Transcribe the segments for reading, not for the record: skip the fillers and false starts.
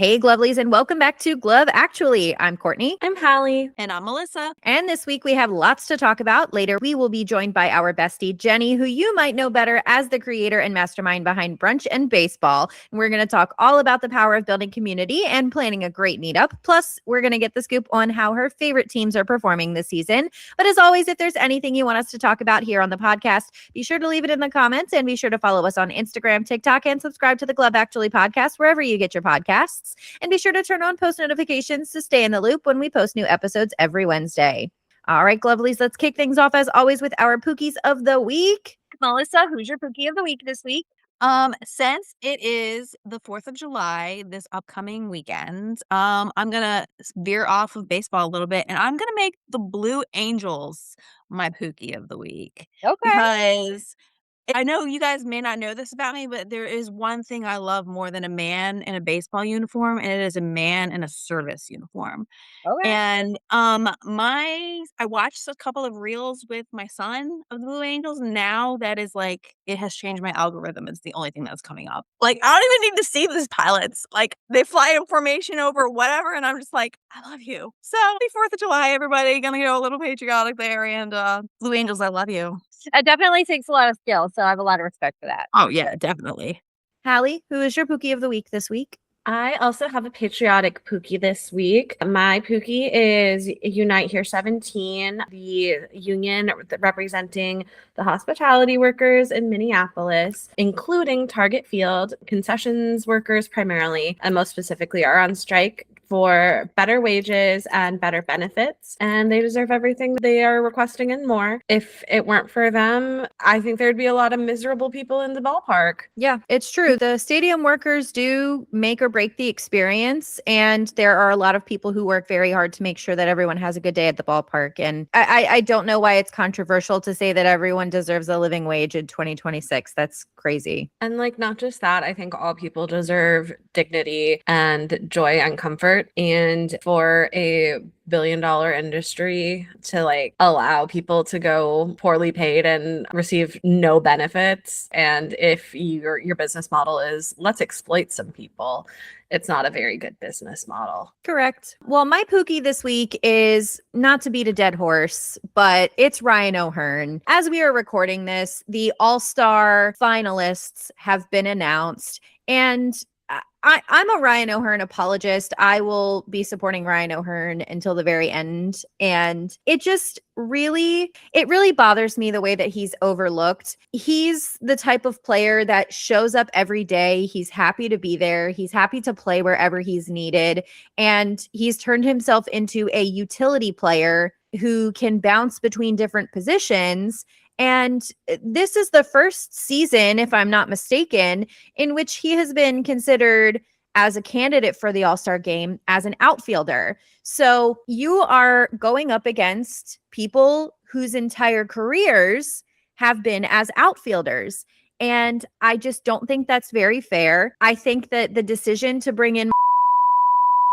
Hey, Glovelies, and welcome back to Glove Actually. I'm Courtney. I'm Hallie. And I'm Melissa. And this week we have lots to talk about. Later, we will be joined by our bestie, Jenny, who you might know better as the creator and mastermind behind Brunch and Baseball. And we're going to talk all about the power of building community and planning a great meetup. Plus, we're going to get the scoop on how her favorite teams are performing this season. But as always, if there's anything you want us to talk about here on the podcast, be sure to leave it in the comments and be sure to follow us on Instagram, TikTok, and subscribe to the Glove Actually podcast wherever you get your podcasts. And be sure to turn on post notifications to stay in the loop when we post new episodes every Wednesday. All right, Glovelies, let's kick things off as always with our Pookies of the week. Melissa, who's your Pookie of the week this week? Since it is the 4th of July, this upcoming weekend, I'm gonna veer off of baseball a little bit and I'm gonna make the Blue Angels my Pookie of the week. Okay. Because I know you guys may not know this about me, but there is one thing I love more than a man in a baseball uniform, and it is a man in a service uniform. Okay. And I watched a couple of reels with my son of the Blue Angels. Now that is like it has changed my algorithm. It's the only thing that's coming up. Like I don't even need to see these pilots. Like they fly in formation over whatever, and I'm just like, I love you. So happy 4th of July, everybody. Gonna go a little patriotic there, and Blue Angels, I love you. It definitely takes a lot of skill, so I have a lot of respect for that. Oh yeah, definitely. Hallie, who is your Pookie of the week this week? I also have a patriotic Pookie this week. My Pookie is Unite Here 17, the union representing the hospitality workers in Minneapolis, including Target Field. Concessions workers primarily, and most specifically, are on strike for better wages and better benefits, and they deserve everything they are requesting and more. If it weren't for them, I think there'd be a lot of miserable people in the ballpark. Yeah, it's true. The stadium workers do make or break the experience, and there are a lot of people who work very hard to make sure that everyone has a good day at the ballpark. And I don't know why it's controversial to say that everyone deserves a living wage in 2026. That's crazy. And like, not just that, I think all people deserve dignity and joy and comfort. And for a billion-dollar industry to like allow people to go poorly paid and receive no benefits, and if your business model is let's exploit some people, it's not a very good business model. Correct. Well, my Pookie this week is not to beat a dead horse, but it's Ryan O'Hearn. As we are recording this, the All-Star finalists have been announced, and I'm a Ryan O'Hearn apologist. I will be supporting Ryan O'Hearn until the very end. And it really bothers me the way that he's overlooked. He's the type of player that shows up every day. He's happy to be there. He's happy to play wherever he's needed. And he's turned himself into a utility player who can bounce between different positions. And this is the first season, if I'm not mistaken, in which he has been considered as a candidate for the All-Star game as an outfielder. So you are going up against people whose entire careers have been as outfielders. And I just don't think that's very fair. I think that the decision to bring in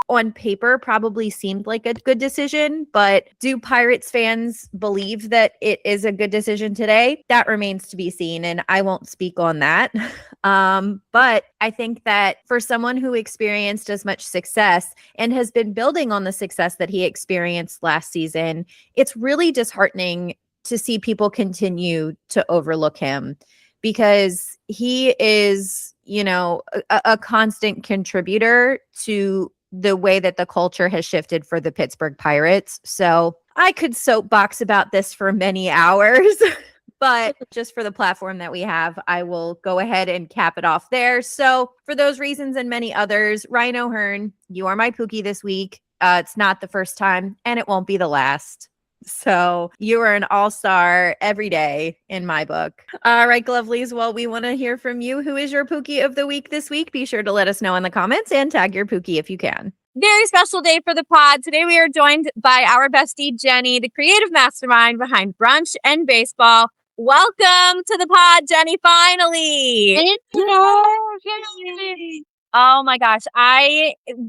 on paper probably seemed like a good decision, but do Pirates fans believe that it is a good decision today? That remains to be seen, and I won't speak on that. But I think that for someone who experienced as much success and has been building on the success that he experienced last season, it's really disheartening to see people continue to overlook him, because he is, a constant contributor to the way that the culture has shifted for the Pittsburgh Pirates. So I could soapbox about this for many hours, but just for the platform that we have, I will go ahead and cap it off there. So for those reasons and many others, Ryan O'Hearn, you are my Pookie this week. It's not the first time, and it won't be the last. So you are an all-star every day in my book. All right, Glovelies. Well, we want to hear from you. Who is your Pookie of the week this week? Be sure to let us know in the comments and tag your Pookie if you can. Very special day for the pod. Today we are joined by our bestie, Jenny, the creative mastermind behind Brunch and Baseball. Welcome to the pod, Jenny, finally. Oh my gosh.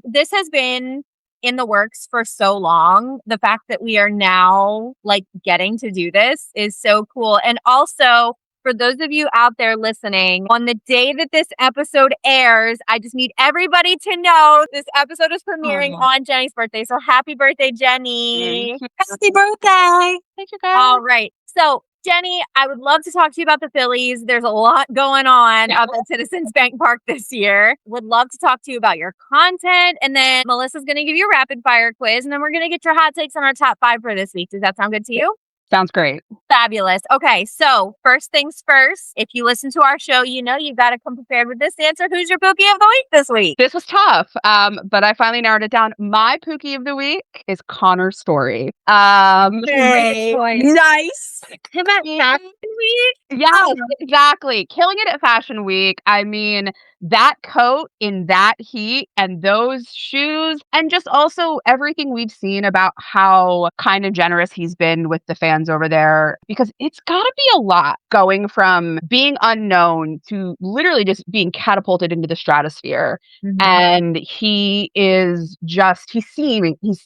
This has been in the works for so long. The fact that we are now like getting to do this is so cool. And also, for those of you out there listening, on the day that this episode airs, I just need everybody to know this episode is premiering on Jenny's birthday. So happy birthday, Jenny. Happy birthday. Thank you, guys. All right. So Jenny, I would love to talk to you about the Phillies. There's a lot going on up at Citizens Bank Park this year. Would love to talk to you about your content. And then Melissa's going to give you a rapid fire quiz. And then we're going to get your hot takes on our top 5 for this week. Does that sound good to you? Sounds great. Fabulous. Okay, so first things first, if you listen to our show, you know you've got to come prepared with this answer. Who's your Pookie of the week this week? This was tough, but I finally narrowed it down. My Pookie of the week is Connor Story. Hey, nice. Him at Fashion Week? Yeah, exactly. Killing it at Fashion Week. I mean, that coat in that heat and those shoes, and just also everything we've seen about how kind and generous he's been with the fans over there, because it's got to be a lot going from being unknown to literally just being catapulted into the stratosphere. And he's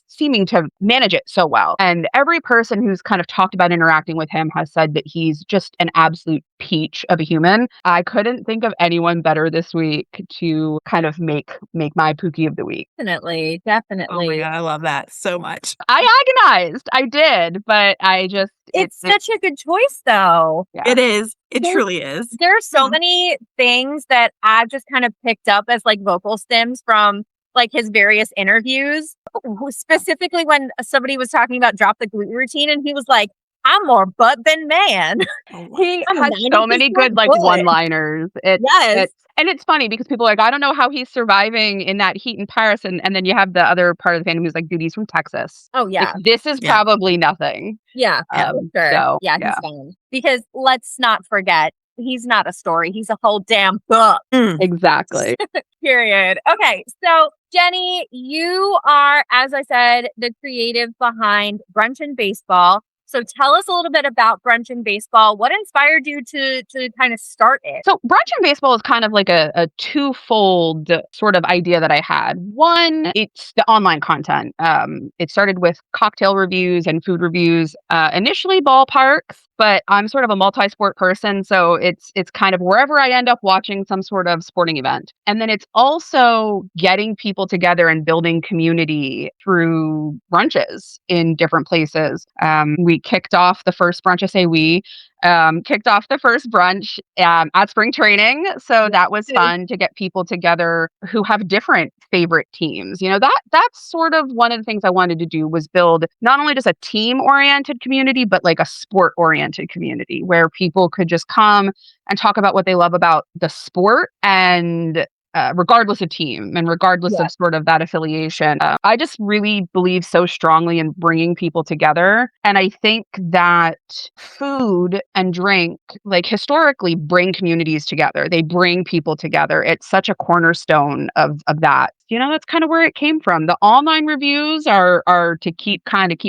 seeming to manage it so well. And every person who's kind of talked about interacting with him has said that he's just an absolute peach of a human. I couldn't think of anyone better this week to kind of make my Pookie of the week. Definitely. Oh my God, I love that so much. I agonized. I did, but It's such a good choice, though. Yeah. It is. It truly is. There are so many things that I've just kind of picked up as like vocal stems from like his various interviews, specifically when somebody was talking about drop the glute routine and he was like, I'm more butt than man. He has so many good like one-liners. And it's funny because people are like, I don't know how he's surviving in that heat in Paris. And then you have the other part of the fandom who's like, dude, he's from Texas. Oh, yeah. Like, this is probably nothing. Yeah, for sure. So, he's fine. Because let's not forget, he's not a story. He's a whole damn book. Exactly. Period. Okay, so Jenny, you are, as I said, the creative behind Brunch and Baseball. So tell us a little bit about Brunch and Baseball. What inspired you to kind of start it? So Brunch and Baseball is kind of like a twofold sort of idea that I had. One, it's the online content. It started with cocktail reviews and food reviews, initially ballparks, but I'm sort of a multi-sport person. So it's kind of wherever I end up watching some sort of sporting event. And then it's also getting people together and building community through brunches in different places. We kicked off the first brunch, I say we, kicked off the first brunch at spring training. So that was fun to get people together who have different favorite teams. You know, that's sort of one of the things I wanted to do was build not only just a team-oriented community, but like a sport-oriented community where people could just come and talk about what they love about the sport and regardless of team and regardless of sort of that affiliation. I just really believe so strongly in bringing people together. And I think that food and drink, like historically, bring communities together. They bring people together. It's such a cornerstone of that. You know, that's kind of where it came from. The online reviews are to keep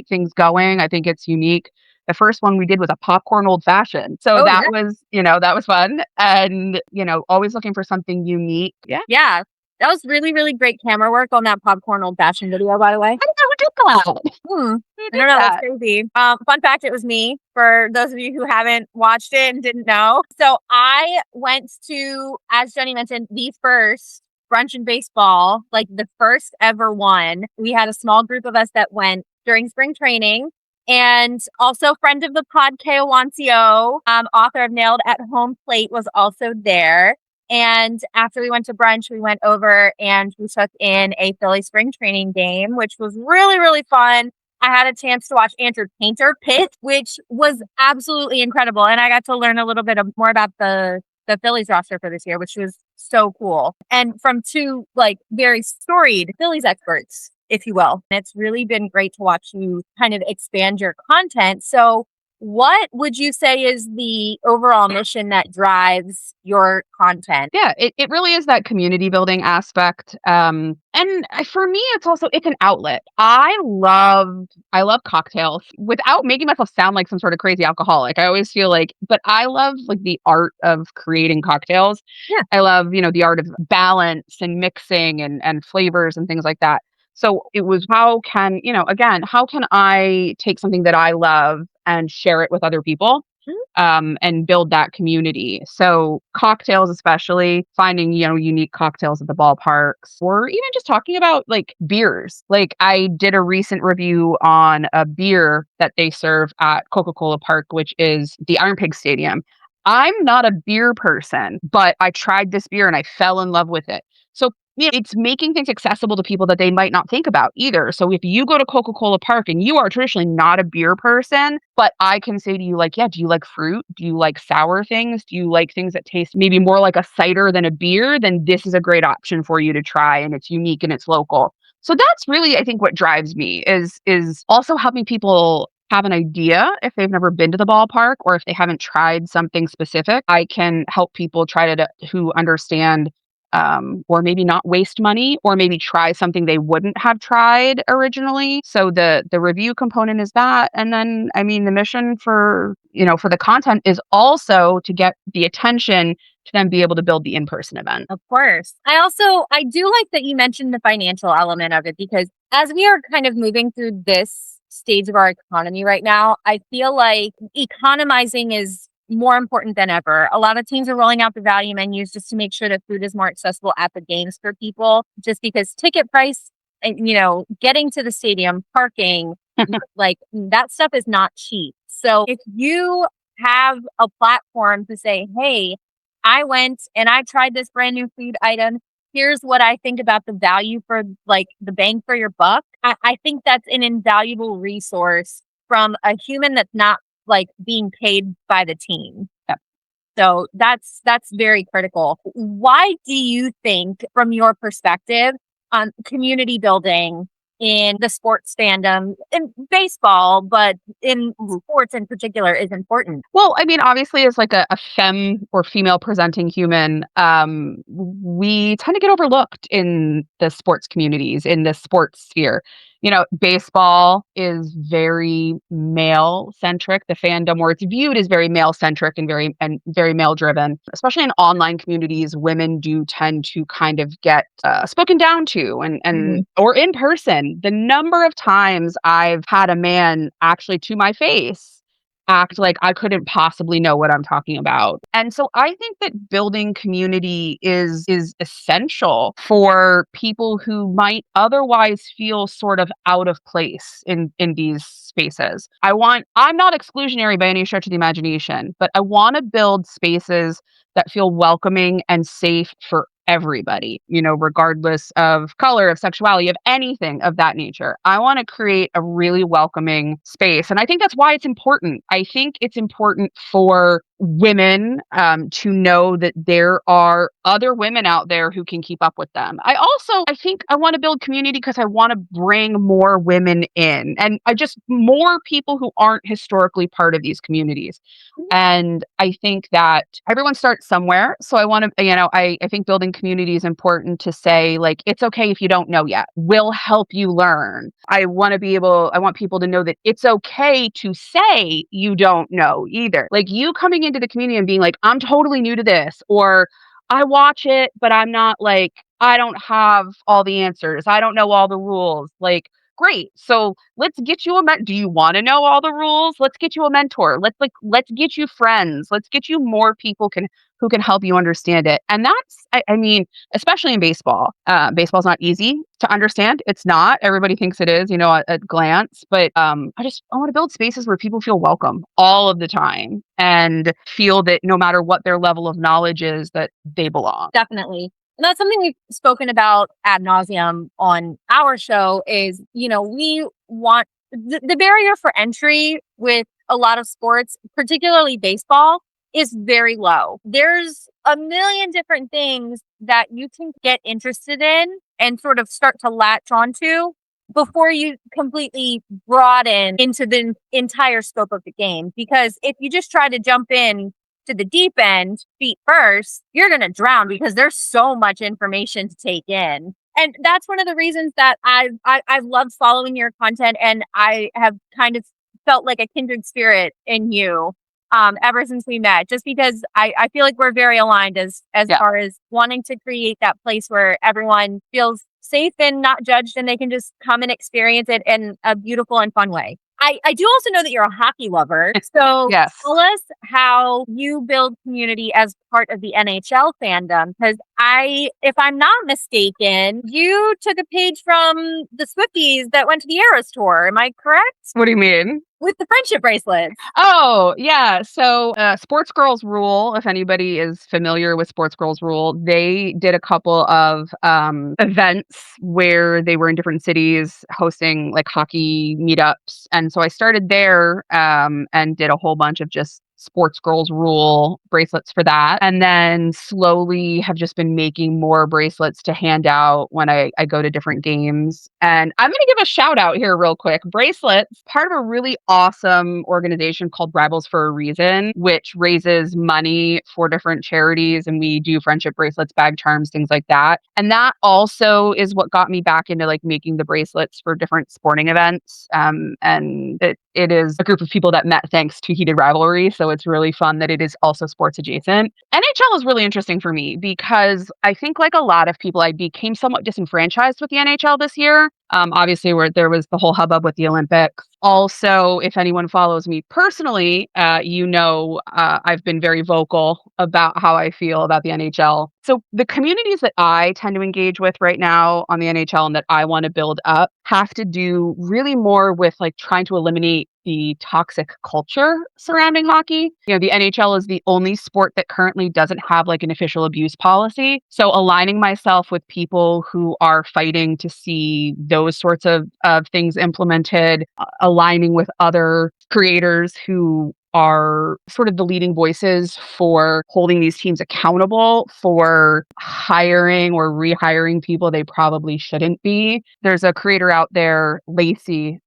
things going. I think it's unique. The first one we did was a popcorn old fashioned. So that was fun. And, always looking for something unique. Yeah. Yeah. That was really, really great camera work on that popcorn old fashioned video, by the way. I didn't know who did that. I don't know. That's crazy. Fun fact, it was me, for those of you who haven't watched it and didn't know. So I went to, as Jenny mentioned, the first Brunch and Baseball, like the first ever one. We had a small group of us that went during spring training. And also friend of the pod, Keo Wancio, author of Nailed at Home Plate, was also there. And after we went to brunch, we went over and we took in a Philly spring training game, which was really, really fun. I had a chance to watch Andrew Painter pitch, which was absolutely incredible. And I got to learn a little bit more about the Phillies roster for this year, which was so cool. And from two like very storied Phillies experts, if you will. And it's really been great to watch you kind of expand your content. So what would you say is the overall mission that drives your content? Yeah, it really is that community building aspect. And for me, it's an outlet. I love cocktails without making myself sound like some sort of crazy alcoholic. I always feel like, but I love like the art of creating cocktails. Yeah. I love, the art of balance and mixing and flavors and things like that. So it was how can I take something that I love and share it with other people? and build that community. So cocktails, especially finding, unique cocktails at the ballparks, or even just talking about like beers. Like I did a recent review on a beer that they serve at Coca-Cola Park, which is the Iron Pig Stadium. I'm not a beer person, but I tried this beer and I fell in love with it. So it's making things accessible to people that they might not think about either. So if you go to Coca-Cola Park and you are traditionally not a beer person, but I can say to you, like, yeah, do you like fruit? Do you like sour things? Do you like things that taste maybe more like a cider than a beer? Then this is a great option for you to try, and it's unique and it's local. So that's really, I think, what drives me is also helping people have an idea if they've never been to the ballpark or if they haven't tried something specific. I can help people try to who understand or maybe not waste money, or maybe try something they wouldn't have tried originally. So the review component is that, and then the mission for the content is also to get the attention to then be able to build the in-person event. Of course. I do like that you mentioned the financial element of it, because as we are kind of moving through this stage of our economy right now, I feel like economizing is more important than ever. A lot of teams are rolling out the value menus just to make sure that food is more accessible at the games for people, just because ticket price and, getting to the stadium, parking, like that stuff is not cheap. So if you have a platform to say, hey, I went and I tried this brand new food item, here's what I think about the value for like the bang for your buck. I think that's an invaluable resource from a human that's not like being paid by the team. Yep. So that's very critical. Why do you think, from your perspective, community building in the sports fandom, in baseball, but in sports in particular, is important? Well, obviously, as like a femme or female presenting human, we tend to get overlooked in the sports communities, in the sports sphere. Baseball is very male centric. The fandom, where it's viewed, as very male centric and very male driven. Especially in online communities, women do tend to kind of get spoken down to, and or in person. The number of times I've had a man actually to my face act like I couldn't possibly know what I'm talking about. And so I think that building community is essential for people who might otherwise feel sort of out of place in these spaces. I'm not exclusionary by any stretch of the imagination, but I want to build spaces that feel welcoming and safe for everybody, regardless of color, of sexuality, of anything of that nature. I want to create a really welcoming space. And I think that's why it's important. I think it's important for women to know that there are other women out there who can keep up with them. I think I want to build community because I want to bring more women in, and more people who aren't historically part of these communities. And I think that everyone starts somewhere. So I want to, I think building community is important to say, like, it's okay if you don't know yet. We'll help you learn. I want people to know that it's okay to say you don't know either. Like, you coming into the community and being like, I'm totally new to this, or I watch it, but I'm not like, I don't have all the answers. I don't know all the rules. Like, great. So let's get you a mentor. Do you want to know all the rules? Let's get you a mentor. Let's get you friends. Let's get you more people who can help you understand it. And that's, especially in baseball. Baseball's not easy to understand. It's not. Everybody thinks it is, at glance. But I want to build spaces where people feel welcome all of the time and feel that no matter what their level of knowledge is, that they belong. Definitely. And that's something we've spoken about ad nauseum on our show is, we want the barrier for entry with a lot of sports, particularly baseball, is very low. There's a million different things that you can get interested in and sort of start to latch onto before you completely broaden into the entire scope of the game. Because if you just try to jump in to the deep end, feet first, you're going to drown because there's so much information to take in. And that's one of the reasons that I've loved following your content, and I have kind of felt like a kindred spirit in you ever since we met, just because I feel like we're very aligned as far as wanting to create that place where everyone feels safe and not judged, and they can just come and experience it in a beautiful and fun way. I do also know that you're a hockey lover. So Yes. tell us how you build community as part of the NHL fandom. Because if I'm not mistaken, you took a page from the Swifties that went to the Eras tour. Am I correct? What do you mean? With the friendship bracelets. Oh, yeah. So, Sports Girls Rule, if anybody is familiar with Sports Girls Rule, they did a couple of events where they were in different cities hosting like hockey meetups. And so I started there and did a whole bunch of just Sports Girls Rule bracelets for that. And then slowly have just been making more bracelets to hand out when I go to different games. And I'm going to give a shout out here real quick. Bracelets, part of a really awesome organization called Rivals for a Reason, which raises money for different charities. And we do friendship bracelets, bag charms, things like that. And that also is what got me back into like making the bracelets for different sporting events. And it is a group of people that met thanks to Heated Rivalry. So it's really fun that it is also sports adjacent. NHL is really interesting for me because I think like a lot of people, I became somewhat disenfranchised with the NHL this year. Obviously, where there was the whole hubbub with the Olympics. Also, if anyone follows me personally, I've been very vocal about how I feel about the NHL. So the communities that I tend to engage with right now on the NHL and that I want to build up have to do really more with like trying to eliminate the toxic culture surrounding hockey. The NHL is the only sport that currently doesn't have like an official abuse policy. So aligning myself with people who are fighting to see those sorts of things implemented, aligning with other creators who are sort of the leading voices for holding these teams accountable for hiring or rehiring people they probably shouldn't be. There's a creator out there, Lacey.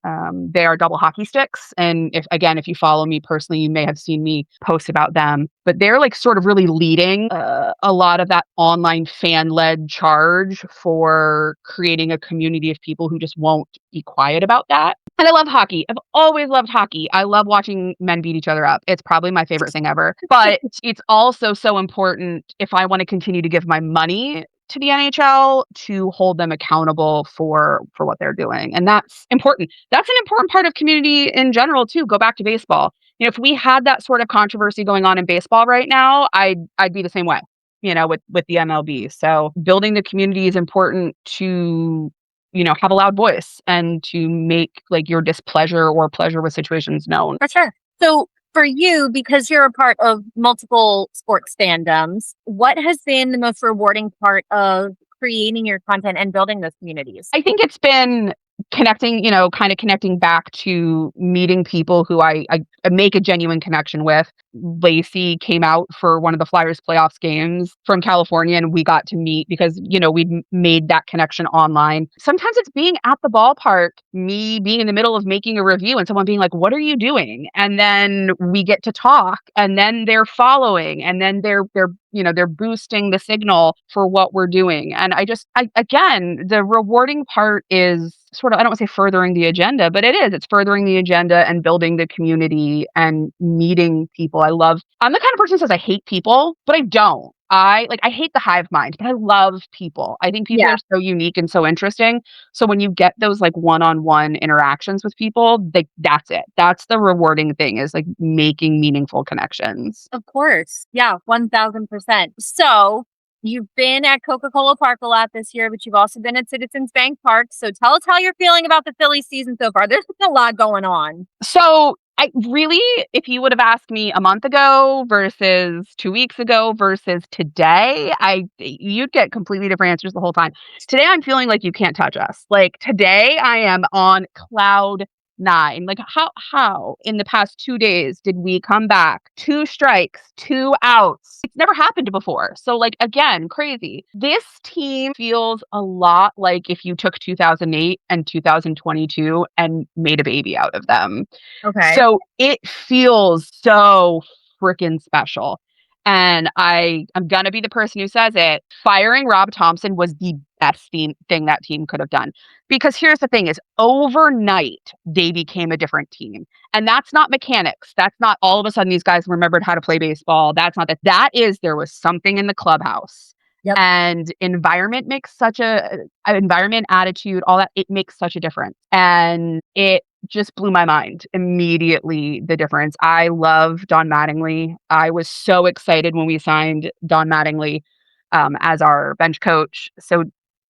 They are Double Hockey Sticks. And if you follow me personally, you may have seen me post about them. But they're like sort of really leading a lot of that online fan-led charge for creating a community of people who just won't be quiet about that. And I love hockey. I've always loved hockey. I love watching men beat each other up. It's probably my favorite thing ever. But it's also so important if I want to continue to give my money to the NHL to hold them accountable for what they're doing. And that's important. That's an important part of community in general too. Go back to baseball. If we had that sort of controversy going on in baseball right now, I'd be the same way, with the MLB. So building the community is important to have a loud voice and to make like your displeasure or pleasure with situations known. For sure. So for you, because you're a part of multiple sports fandoms, what has been the most rewarding part of creating your content and building those communities? I think it's been connecting back to meeting people who I make a genuine connection with. Lacey came out for one of the Flyers playoffs games from California, and we got to meet because, we'd made that connection online. Sometimes it's being at the ballpark, me being in the middle of making a review and someone being like, what are you doing? And then we get to talk, and then they're following, and then they're boosting the signal for what we're doing. And again, the rewarding part is sort of, I don't want to say furthering the agenda, but it's furthering the agenda and building the community and meeting people. I'm the kind of person who says I hate people, but I don't. I hate the hive mind, but I love people. I think people are so unique and so interesting. So when you get those like one-on-one interactions with people, that's it. That's the rewarding thing, is like making meaningful connections. Of course. Yeah, 1000%. So you've been at Coca-Cola Park a lot this year, but you've also been at Citizens Bank Park. So tell us how you're feeling about the Phillies season so far. There's a lot going on. So if you would have asked me a month ago versus 2 weeks ago versus today, you'd get completely different answers the whole time. Today, I'm feeling like you can't touch us. Like today, I am on cloud 9. Like how in the past 2 days did we come back 2 strikes, 2 outs? It's never happened before. So like, again, crazy. This team feels a lot like if you took 2008 and 2022 and made a baby out of them. Okay. So it feels so freaking special. And I'm going to be the person who says it. Firing Rob Thompson was the best thing that team could have done. Because here's the thing is, overnight, they became a different team. And that's not mechanics. That's not all of a sudden these guys remembered how to play baseball. That's not that. That is, there was something in the clubhouse. Yep. And environment makes environment, attitude, all that, it makes such a difference. And it just blew my mind immediately, the difference. I love Don Mattingly. I was so excited when we signed Don Mattingly as our bench coach. So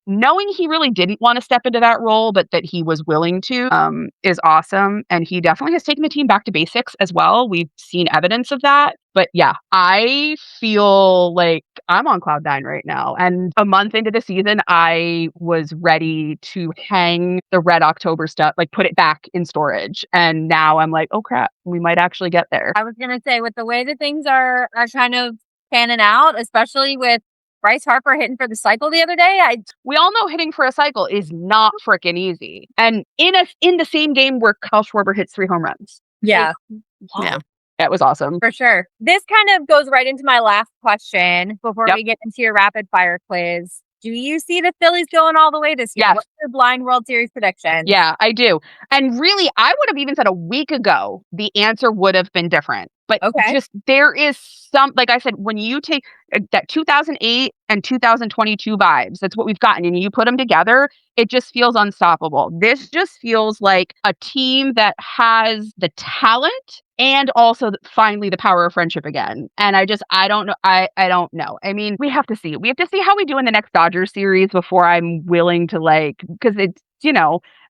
knowing he really didn't want to step into that role, but that he was willing to is awesome. And he definitely has taken the team back to basics as well. We've seen evidence of that. But yeah, I feel like I'm on cloud nine right now. And a month into the season, I was ready to hang the Red October stuff, like put it back in storage. And now I'm like, oh crap, we might actually get there. I was gonna say, with the way that things are kind of panning out, especially with Bryce Harper hitting for the cycle the other day, We all know hitting for a cycle is not freaking easy. And in the same game where Kyle Schwarber hits 3 home runs. yeah, Yeah. That was awesome. for sure. This kind of goes right into my last question before Yep. we get into your rapid fire quiz. Do you see the Phillies going all the way this year? Yes. What's your blind World Series prediction? Yeah, I do. And really, I would have even said a week ago, the answer would have been different. But Okay. just there is some, like I said, when you take that 2008 and 2022 vibes, that's what we've gotten, and you put them together, it just feels unstoppable. This just feels like a team that has the talent and also finally the power of friendship again. And I don't know. I don't know. I mean, we have to see. We have to see how we do in the next Dodgers series before I'm willing to because it's,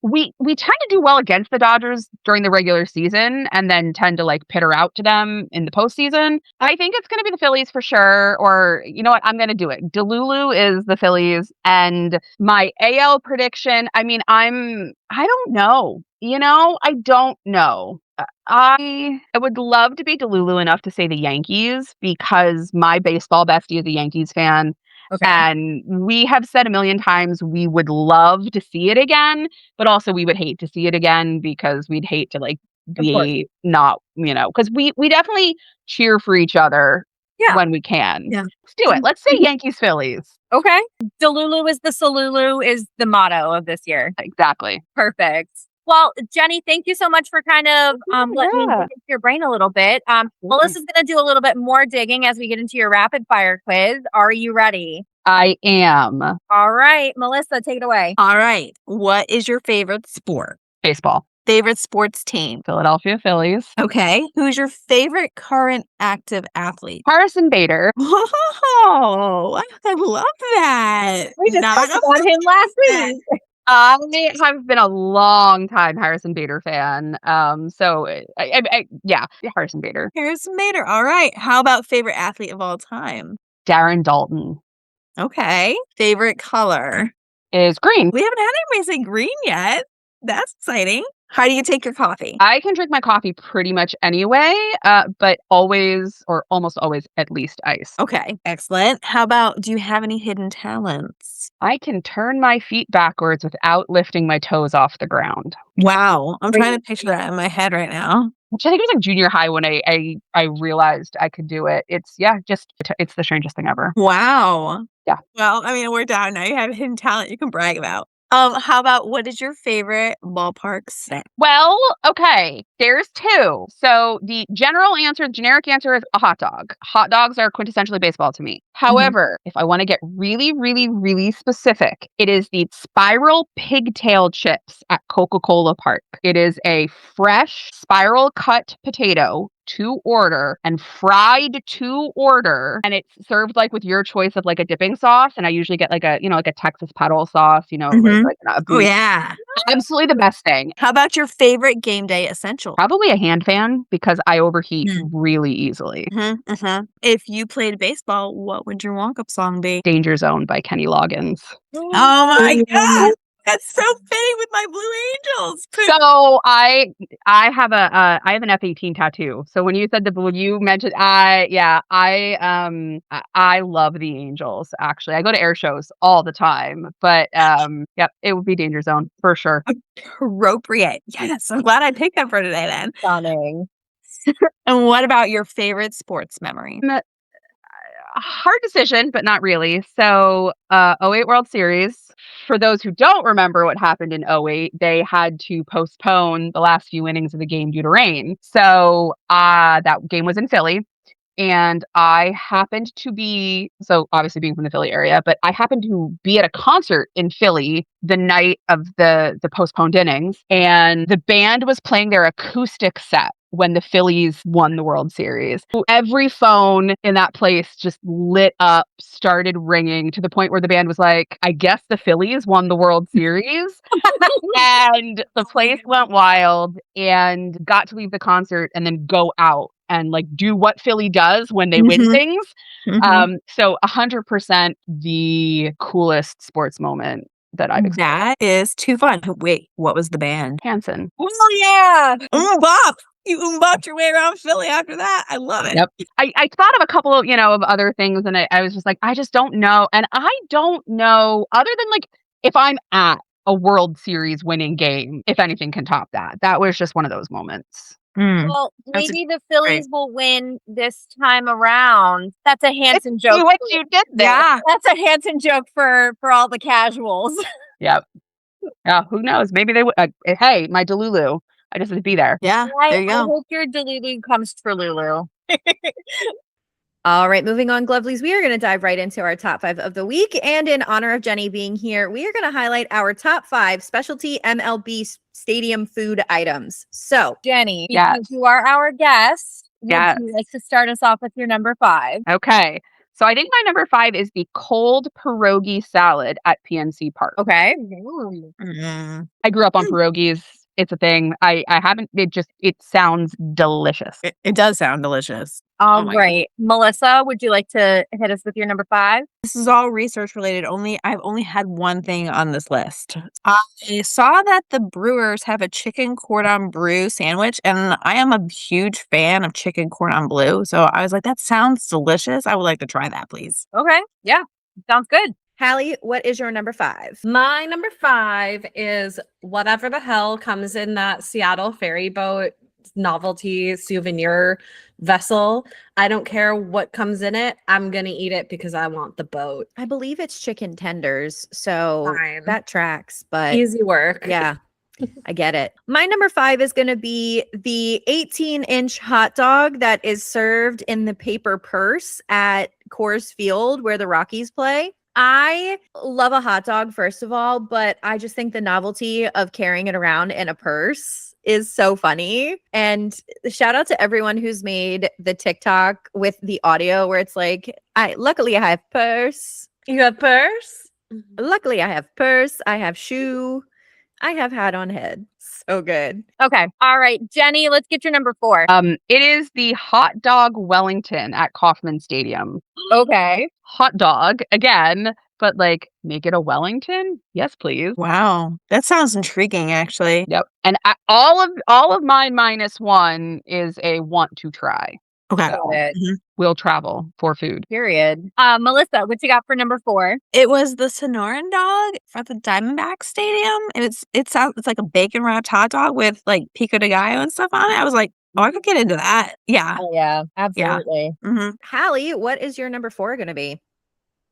we tend to do well against the Dodgers during the regular season and then tend to pitter out to them in the postseason. I think it's going to be the Phillies for sure. Or you know what? I'm going to do it. Delulu is the Phillies. And my AL prediction, I mean, I don't know. I don't know. I would love to be Delulu enough to say the Yankees because my baseball bestie is a Yankees fan. Okay. And we have said a million times we would love to see it again, but also we would hate to see it again because we'd hate to be not, because we definitely cheer for each other when we can. Yeah. Let's do it. Let's say Yankees Phillies. Okay. Delulu is the Salulu is the motto of this year. Exactly. Perfect. Well, Jenny, thank you so much for kind of letting me dig into your brain a little bit. Melissa's going to do a little bit more digging as we get into your rapid fire quiz. Are you ready? I am. All right, Melissa, take it away. All right. What is your favorite sport? Baseball. Favorite sports team? Philadelphia Phillies. Okay. Who's your favorite current active athlete? Harrison Bader. Oh, I love that. We just Not talked a about him last week. I have been a long time Harrison Bader fan. So yeah, Harrison Bader. Harrison Bader. All right. How about favorite athlete of all time? Darren Dalton Okay. Favorite color? is green. We haven't had anybody say green yet. That's exciting. How do you take your coffee? I can drink my coffee pretty much anyway, but always or almost always at least ice. Okay. Excellent. How about, do you have any hidden talents? I can turn my feet backwards without lifting my toes off the ground. Wow. I'm trying to picture that in my head right now. Which I think it was junior high when I realized I could do it. It's it's the strangest thing ever. Wow. Yeah. Well, I mean, we're down now. You have a hidden talent you can brag about. How about, what is your favorite ballpark snack? Well, okay, there's 2. So the generic answer is a hot dog. Hot dogs are quintessentially baseball to me. However, if I want to get really, really, really specific, it is the spiral pigtail chips at Coca-Cola Park. It is a fresh spiral cut potato to order and fried to order, and it's served with your choice of a dipping sauce, and I usually get a Texas paddle sauce, Oh, yeah. absolutely the best thing. How about your favorite game day essential? Probably a hand fan because I overheat really easily. If you played baseball, what would your walk-up song be? Danger Zone by Kenny Loggins. Oh my God. That's so fitting with my Blue Angels. So I have an F-18 tattoo. So when you mentioned I love the Angels. Actually, I go to air shows all the time. But yep, it would be Danger Zone for sure. Appropriate. Yes, I'm glad I picked that for today then. Stunning. And what about your favorite sports memory? Hard decision, but not really. So, 08 World Series. For those who don't remember what happened in 08, they had to postpone the last few innings of the game due to rain. So, that game was in Philly. And I happened to be, so obviously being from the Philly area, but I happened to be at a concert in Philly the night of the postponed innings. And the band was playing their acoustic set when the Phillies won the World Series. Every phone in that place just lit up, started ringing to the point where the band was like, I guess the Phillies won the World Series. And the place went wild and got to leave the concert and then go out and like do what Philly does when they win things. So 100% the coolest sports moment that I've experienced. That is too fun. Wait, what was the band? Hanson. Oh yeah. Bop! You bopped your way around Philly after that. I love it. Yep. I thought of a couple of, of other things, and I was just like, I just don't know. And I don't know, other than like if I'm at a World Series winning game, if anything can top that. That was just one of those moments. Well, maybe the Phillies will win this time around. That's a Hanson joke. What you did there. Yeah. That's a Hanson joke for all the casuals. Yep. Yeah, who knows? Maybe they would. Hey, my Delulu. I just had to be there. Yeah, there you I go. hope your Delulu comes for Lulu. All right, moving on, Glovelies. We are going to dive right into our top 5 of the week. And in honor of Jenny being here, we are going to highlight our top 5 specialty MLB stadium food items. So, Jenny, Yes. because you are our guest, would Yes. you like to start us off with your number 5? Okay. So I think my number 5 is the cold pierogi salad at PNC Park. Okay. I grew up on pierogies. It's a thing. I haven't, it sounds delicious. It does sound delicious. All my right. Melissa, would you like to hit us with your number 5? This is all research related. I've only had one thing on this list. I saw that the Brewers have a chicken cordon bleu sandwich, and I am a huge fan of chicken cordon bleu. So I was like, that sounds delicious. I would like to try that, please. Okay. Yeah. Sounds good. Hallie, what is your number 5? My number 5 is whatever the hell comes in that Seattle ferry boat novelty souvenir vessel. I don't care what comes in it. I'm going to eat it because I want the boat. I believe it's chicken tenders. So Fine. that tracks, but Easy work. yeah, I get it. My number 5 is going to be the 18-inch hot dog that is served in the paper purse at Coors Field where the Rockies play. I love a hot dog, first of all, but I just think the novelty of carrying it around in a purse is so funny. And shout out to everyone who's made the TikTok with the audio where it's like, luckily I have purse. You have purse? Luckily I have purse. I have shoe. I have hat on head. So good. Okay. All right. Jenny, let's get your number 4. It is the hot dog Wellington at Kauffman Stadium. Okay. Hot dog again, but like make it a Wellington? Yes, please. Wow. That sounds intriguing, actually. Yep. And all of my -1 is a want to try. Okay. Got it. Will travel for food. Period. Melissa, what you got for number 4? It was the Sonoran dog at the Diamondback Stadium, and it's like a bacon wrapped hot dog with like pico de gallo and stuff on it. I was like, oh, I could get into that. Yeah. Oh yeah, absolutely. Hallie, what is your number 4 going to be?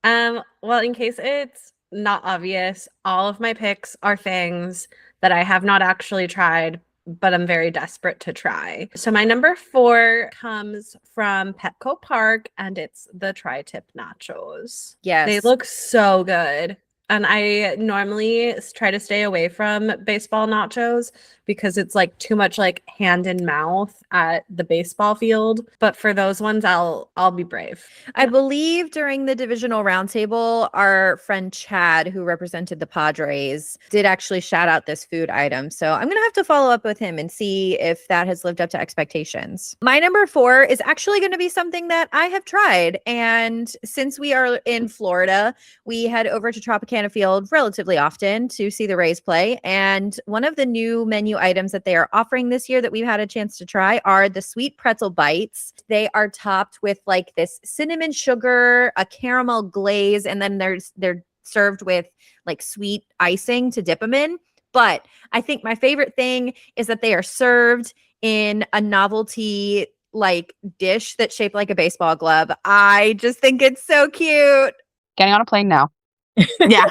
Well, in case it's not obvious, all of my picks are things that I have not actually tried, but I'm very desperate to try. So my number 4 comes from Petco Park, and it's the tri-tip nachos. Yes. They look so good. And I normally try to stay away from baseball nachos because it's like too much like hand in mouth at the baseball field. But for those ones, I'll be brave. I believe during the divisional roundtable, our friend Chad, who represented the Padres, did actually shout out this food item. So I'm going to have to follow up with him and see if that has lived up to expectations. My number 4 is actually going to be something that I have tried. And since we are in Florida, we head over to Tropicana Field relatively often to see the Rays play. And one of the new menu items that they are offering this year that we've had a chance to try are the sweet pretzel bites. They are topped with like this cinnamon sugar, a caramel glaze, and then they're served with like sweet icing to dip them in. But I think my favorite thing is that they are served in a novelty like dish that's shaped like a baseball glove. I just think it's so cute. Getting on a plane now. Yeah.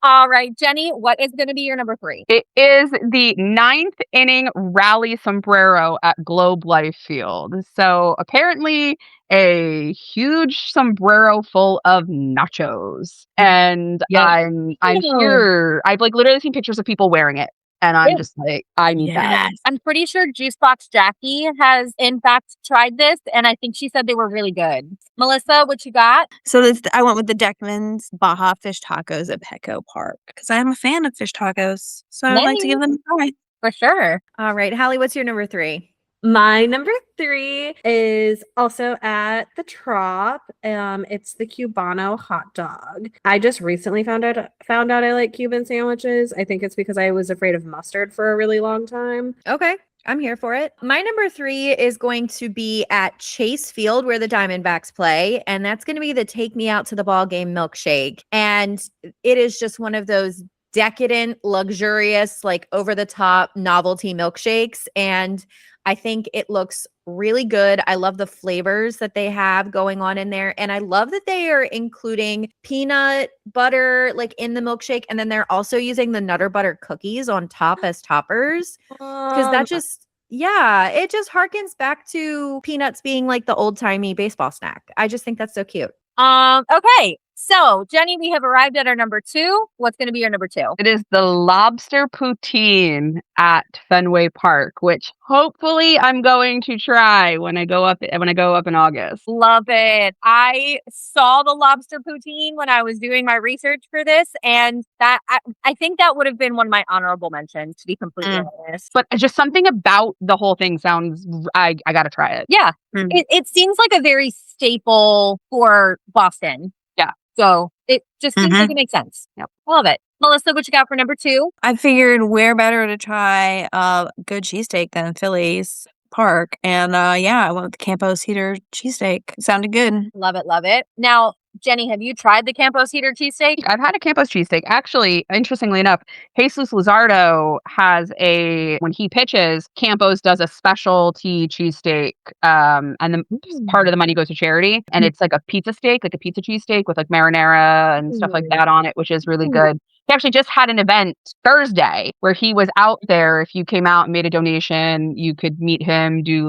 All right, Jenny, what is going to be your number 3? It is the 9th inning rally sombrero at Globe Life Field. So apparently a huge sombrero full of nachos. And Yep. I'm here. I've like literally seen pictures of people wearing it. And I'm Yeah. just like, I need that. I'm pretty sure Juicebox Jackie has, in fact, tried this, and I think she said they were really good. Melissa, what you got? So I went with the Deckman's Baja Fish Tacos at Petco Park because I am a fan of fish tacos. So I'd like to give them a try. For sure. All right, Hallie, what's your number 3? My number 3 is also at the Trop. It's the Cubano hot dog. I just recently found out I like Cuban sandwiches. I think it's because I was afraid of mustard for a really long time. Okay, I'm here for it. My number 3 is going to be at Chase Field where the Diamondbacks play, and that's going to be the Take Me Out to the Ball Game milkshake. And it is just one of those decadent, luxurious, like over the top novelty milkshakes. And I think it looks really good. I love the flavors that they have going on in there. And I love that they are including peanut butter like in the milkshake. And then they're also using the Nutter Butter cookies on top as toppers. Because that just, yeah, it just harkens back to peanuts being like the old timey baseball snack. I just think that's so cute. Okay. So, Jenny, we have arrived at our number 2. What's going to be your number 2? It is the lobster poutine at Fenway Park, which hopefully I'm going to try when I go up in August. Love it. I saw the lobster poutine when I was doing my research for this, and that I think that would have been one of my honorable mentions, to be completely honest. But just something about the whole thing sounds, I got to try it. Yeah. It seems like a very staple for Boston. Yeah. So it just seems like it makes sense. Yep. I love it. Melissa, what you got for number 2? I figured where better to try a good cheesesteak than Philly's Park. And I went with the Campos Heater cheesesteak. Sounded good. Love it. Love it. Now, Jenny, have you tried the Campos Heater cheesesteak? I've had a Campos cheesesteak. Actually, interestingly enough, Jesus Luzardo has when he pitches, Campos does a specialty cheesesteak. And then part of the money goes to charity. And it's like a pizza steak, like a pizza cheesesteak with like marinara and stuff like that on it, which is really good. He actually just had an event Thursday where he was out there. If you came out and made a donation, you could meet him, do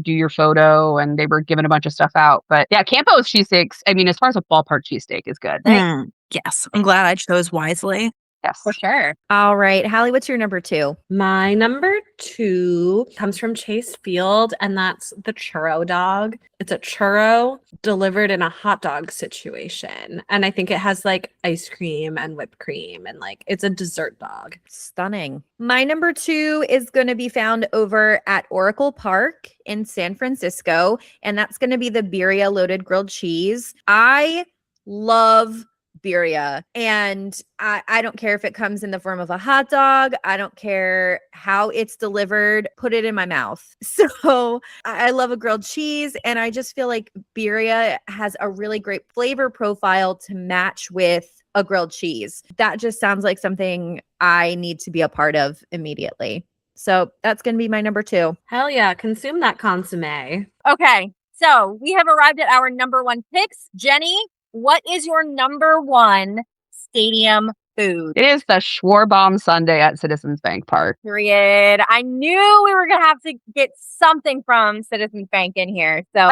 your photo, and they were giving a bunch of stuff out. But yeah, Campos cheesesteaks, I mean, as far as a ballpark cheesesteak is good. Yes. I'm glad I chose wisely. Yes. For sure. All right, Hallie, what's your number 2? My number 2 comes from Chase Field, and that's the churro dog. It's a churro delivered in a hot dog situation. And I think it has like ice cream and whipped cream, and like it's a dessert dog. Stunning. My number 2 is going to be found over at Oracle Park in San Francisco, and that's going to be the birria loaded grilled cheese. I love birria, and I don't care if it comes in the form of a hot dog. I don't care how it's delivered. Put it in my mouth. So I love a grilled cheese, and I just feel like birria has a really great flavor profile to match with a grilled cheese. That just sounds like something I need to be a part of immediately. So that's going to be my number 2. Hell yeah, consume that consomme. Okay. So we have arrived at our number 1 picks. Jenny, what is your number 1 stadium food? It is the Schwarbomb Sundae at Citizens Bank Park. Period. I knew we were going to have to get something from Citizens Bank in here. So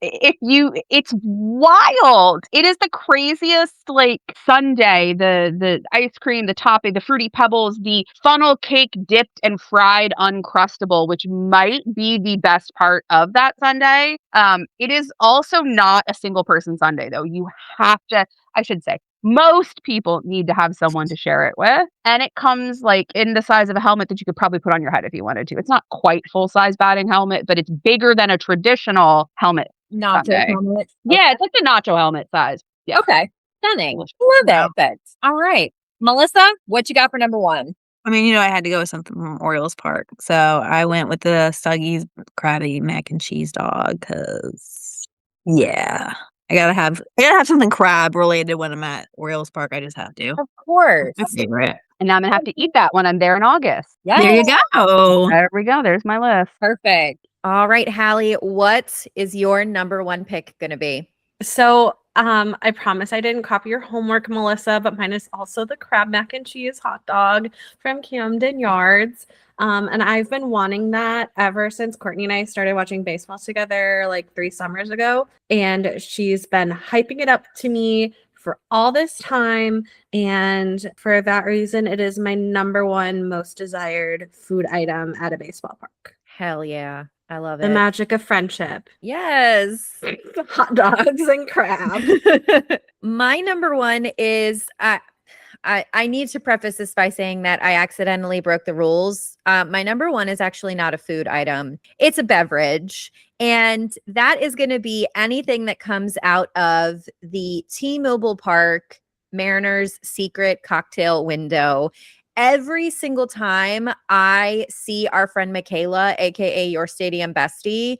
it's wild. It is the craziest like sundae, the ice cream, the topping, the fruity pebbles, the funnel cake dipped and fried uncrustable, which might be the best part of that sundae. It is also not a single person sundae though. You have to, I should say, most people need to have someone to share it with. And it comes like in the size of a helmet that you could probably put on your head if you wanted to. It's not quite full size batting helmet, but it's bigger than a traditional helmet. nacho helmet. Yeah, it's like the nacho helmet size. Yeah. Okay. Stunning. Love it. All right. Melissa, what you got for number 1? I mean, I had to go with something from Orioles Park. So I went with the Stuggy's Krabby Mac and Cheese Dog because, yeah, I gotta have something crab related when I'm at Orioles Park. I just have to. Of course. My favorite. And now I'm going to have to eat that when I'm there in August. Yes. There you go. There we go. There's my list. Perfect. All right, Hallie, what is your number 1 pick going to be? So I promise I didn't copy your homework, Melissa, but mine is also the crab mac and cheese hot dog from Camden Yards. And I've been wanting that ever since Courtney and I started watching baseball together like 3 summers ago. And she's been hyping it up to me for all this time. And for that reason, it is my number one most desired food item at a baseball park. Hell yeah. I love The it. magic of friendship. Yes. Hot dogs and crab. My number one is I need to preface this by saying that I accidentally broke the rules. My number one is actually not a food item. It's a beverage. And that is going to be anything that comes out of the T-Mobile Park Mariners Secret Cocktail window. Every single time I see our friend Michaela, aka your stadium bestie,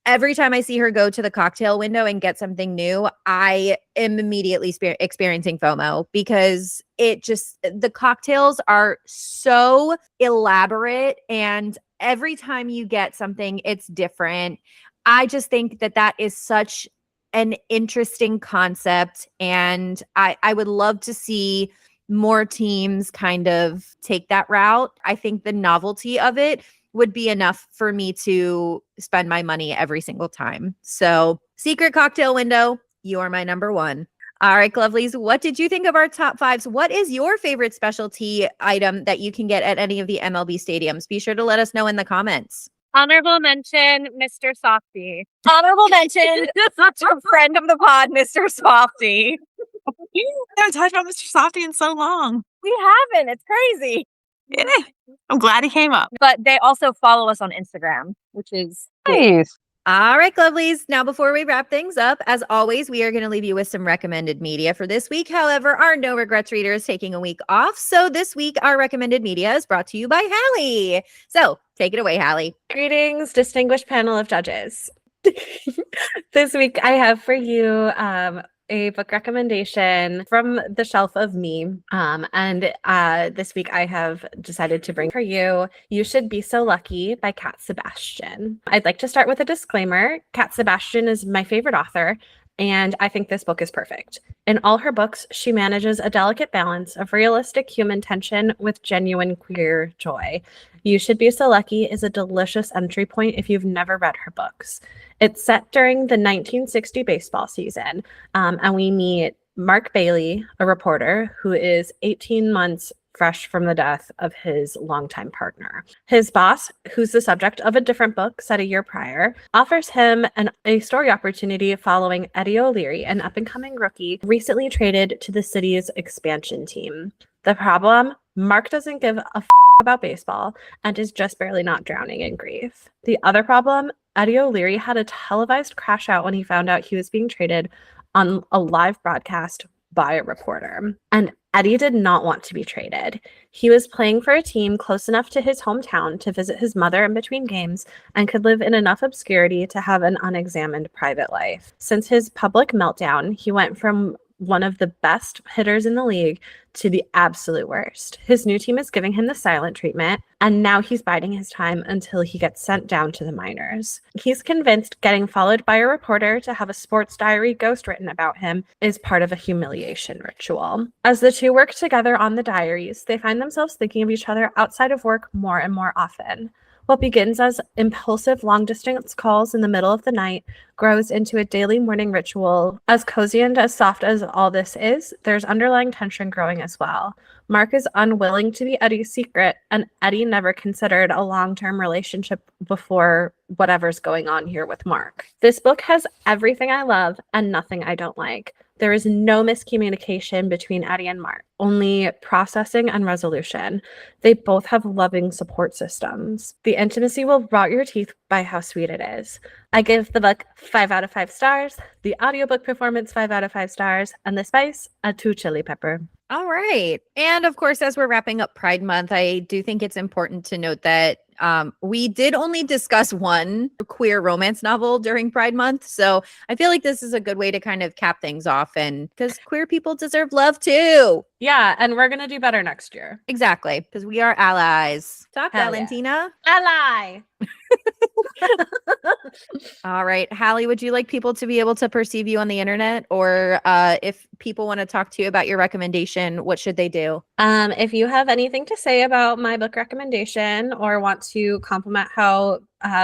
every time I see her go to the cocktail window and get something new, I am immediately experiencing FOMO because the cocktails are so elaborate and every time you get something, it's different. I just think that is such an interesting concept and I would love to see more teams kind of take that route. I think the novelty of it would be enough for me to spend my money every single time. So, secret cocktail window, you are my number one. All right, lovelies, what did you think of our top fives? What is your favorite specialty item that you can get at any of the MLB stadiums? Be sure to let us know in the comments. Honorable mention, Mr. Softy. Honorable mention, such a friend of the pod, Mr. Softy. We haven't talked about Mr. Softy in so long. We haven't. It's crazy. Yeah. I'm glad he came up. But they also follow us on Instagram, which is Nice. All right, lovelies. Now, before we wrap things up, as always, we are going to leave you with some recommended media for this week. However, our No Regrets reader is taking a week off. So this week, our recommended media is brought to you by Hallie. So take it away, Hallie. Greetings, distinguished panel of judges. This week, I have for you a book recommendation from the shelf of me. And this week I have decided to bring for you You Should Be So Lucky by Cat Sebastian. I'd like to start with a disclaimer. Cat Sebastian is my favorite author, and I think this book is perfect. In all her books, she manages a delicate balance of realistic human tension with genuine queer joy. You Should Be So Lucky is a delicious entry point if you've never read her books. It's set during the 1960 baseball season, and we meet Mark Bailey, a reporter who is 18 months fresh from the death of his longtime partner. His boss, who's the subject of a different book set a year prior, offers him a story opportunity following Eddie O'Leary, an up-and-coming rookie recently traded to the city's expansion team. The problem? Mark doesn't give a about baseball and is just barely not drowning in grief. The other problem? Eddie O'Leary had a televised crash out when he found out he was being traded on a live broadcast by a reporter. And Eddie did not want to be traded. He was playing for a team close enough to his hometown to visit his mother in between games and could live in enough obscurity to have an unexamined private life. Since his public meltdown, he went from one of the best hitters in the league to the absolute worst. His new team is giving him the silent treatment, and now he's biding his time until he gets sent down to the minors. He's convinced getting followed by a reporter to have a sports diary ghost written about him is part of a humiliation ritual. As the two work together on the diaries, they find themselves thinking of each other outside of work more and more often. What begins as impulsive long-distance calls in the middle of the night grows into a daily morning ritual. As cozy and as soft as all this is, there's underlying tension growing as well. Mark is unwilling to be Eddie's secret, and Eddie never considered a long-term relationship before whatever's going on here with Mark. This book has everything I love and nothing I don't like. There is no miscommunication between Eddie and Mark, only processing and resolution. They both have loving support systems. The intimacy will rot your teeth by how sweet it is. I give the book 5 out of 5 stars, the audiobook performance 5 out of 5 stars, and the spice a 2 chili pepper. All right. And of course, as we're wrapping up Pride Month, I do think it's important to note that we did only discuss one queer romance novel during Pride Month. So I feel like this is a good way to kind of cap things off, and because queer people deserve love too. Yeah, and we're going to do better next year. Exactly, because we are allies. Talk, Hell yeah. Valentina. Ally! All right. Hallie, would you like people to be able to perceive you on the internet? Or if people want to talk to you about your recommendation, what should they do? If you have anything to say about my book recommendation or want to compliment how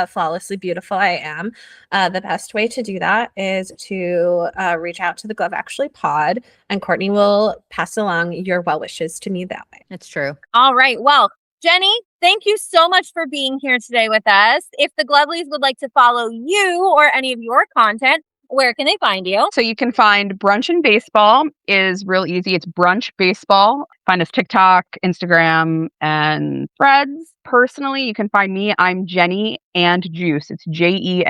flawlessly beautiful I am, the best way to do that is to reach out to the Glove Actually pod, and Courtney will pass along your well wishes to me that way. It's true. All right. Well, Jenny, thank you so much for being here today with us. If the Glovelies would like to follow you or any of your content, where can they find you? So you can find Brunch and Baseball is real easy. It's Brunch Baseball. Find us TikTok, Instagram, and Threads. Personally, you can find me. I'm Jenny and Juice. It's Jeni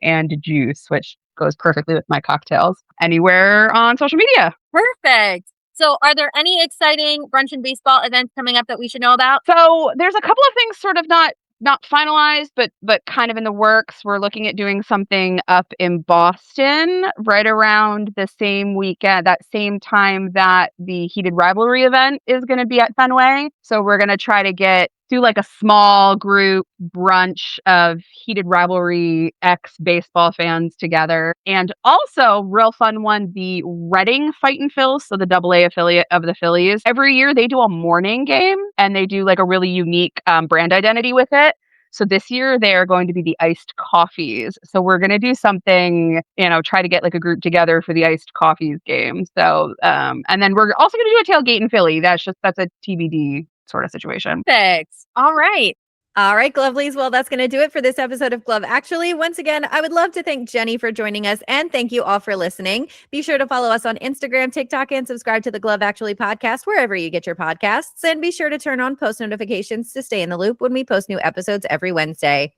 and Juice, which goes perfectly with my cocktails. Anywhere on social media. Perfect. So are there any exciting Brunch and Baseball events coming up that we should know about? So there's a couple of things sort of not finalized, but kind of in the works. We're looking at doing something up in Boston right around the same weekend, that same time that the Heated Rivalry event is going to be at Fenway. So we're going to try to do like a small group brunch of Heated Rivalry ex-baseball fans together. And also, real fun one, the Reading Fight and Phils, so the AA affiliate of the Phillies. Every year they do a morning game and they do like a really unique brand identity with it. So this year they are going to be the iced coffees. So we're going to do something, try to get like a group together for the iced coffees game. So, and then we're also going to do a tailgate in Philly. That's a TBD sort of situation. Perfect. All right. All right, Glovelies. Well, that's going to do it for this episode of Glove Actually. Once again, I would love to thank Jenny for joining us, and thank you all for listening. Be sure to follow us on Instagram, TikTok, and subscribe to the Glove Actually podcast wherever you get your podcasts. And be sure to turn on post notifications to stay in the loop when we post new episodes every Wednesday.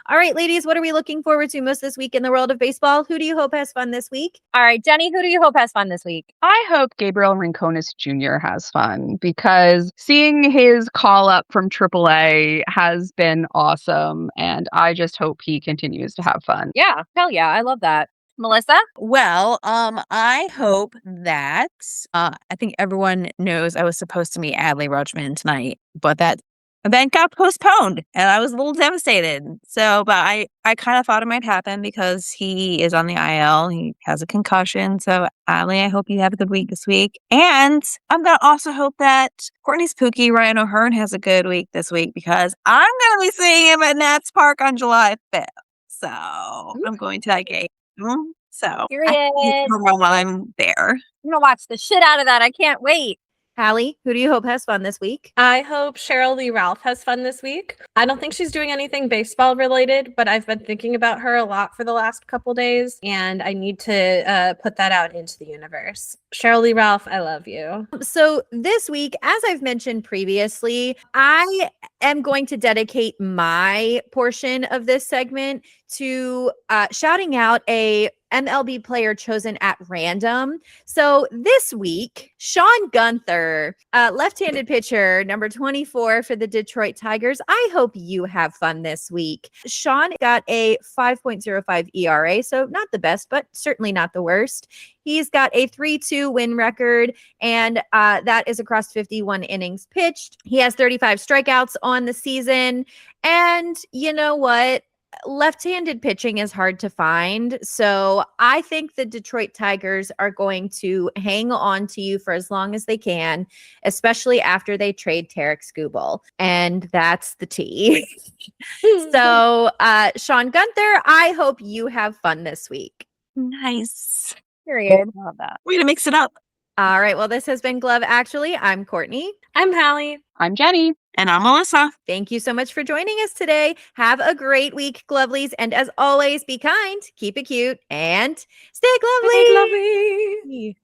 All right, ladies, what are we looking forward to most this week in the world of baseball? Who do you hope has fun this week? All right, Jenny, who do you hope has fun this week? I hope Gabriel Rincones Jr. has fun, because seeing his call up from AAA has been awesome, and I just hope he continues to have fun. Yeah, hell yeah, I love that. Melissa? Well, I hope that I think everyone knows I was supposed to meet Adley Rutschman tonight, but that event got postponed and I was a little devastated. So, but I kind of thought it might happen because he is on the IL. He has a concussion. So, Adley, I hope you have a good week this week. And I'm going to also hope that Courtney's Pookie, Ryan O'Hearn, has a good week this week, because I'm going to be seeing him at Nats Park on July 5th. So, I'm going to that game. So, Period. I while I'm there. I'm going to watch the shit out of that. I can't wait. Hallie, who do you hope has fun this week? I hope Cheryl Lee Ralph has fun this week. I don't think she's doing anything baseball related, but I've been thinking about her a lot for the last couple days, and I need to put that out into the universe. Cheryl Lee Ralph, I love you. So this week, as I've mentioned previously, I am going to dedicate my portion of this segment to shouting out a MLB player chosen at random. So this week, Sean Gunther, left-handed pitcher, number 24 for the Detroit Tigers. I hope you have fun this week. Sean got a 5.05 ERA, so not the best, but certainly not the worst. He's got a 3-2 win record, and that is across 51 innings pitched. He has 35 strikeouts on the season. And you know what? Left-handed pitching is hard to find. So I think the Detroit Tigers are going to hang on to you for as long as they can, especially after they trade Tarek Skubal. And that's the tea. So Sean Gunther, I hope you have fun this week. Nice. Period. Love that. Way to mix it up. All right. Well, this has been Glove Actually. I'm Courtney. I'm Hallie. I'm Jenny. And I'm Melissa. Thank you so much for joining us today. Have a great week, Glovelies. And as always, be kind, keep it cute, and stay glovely. Stay glovely.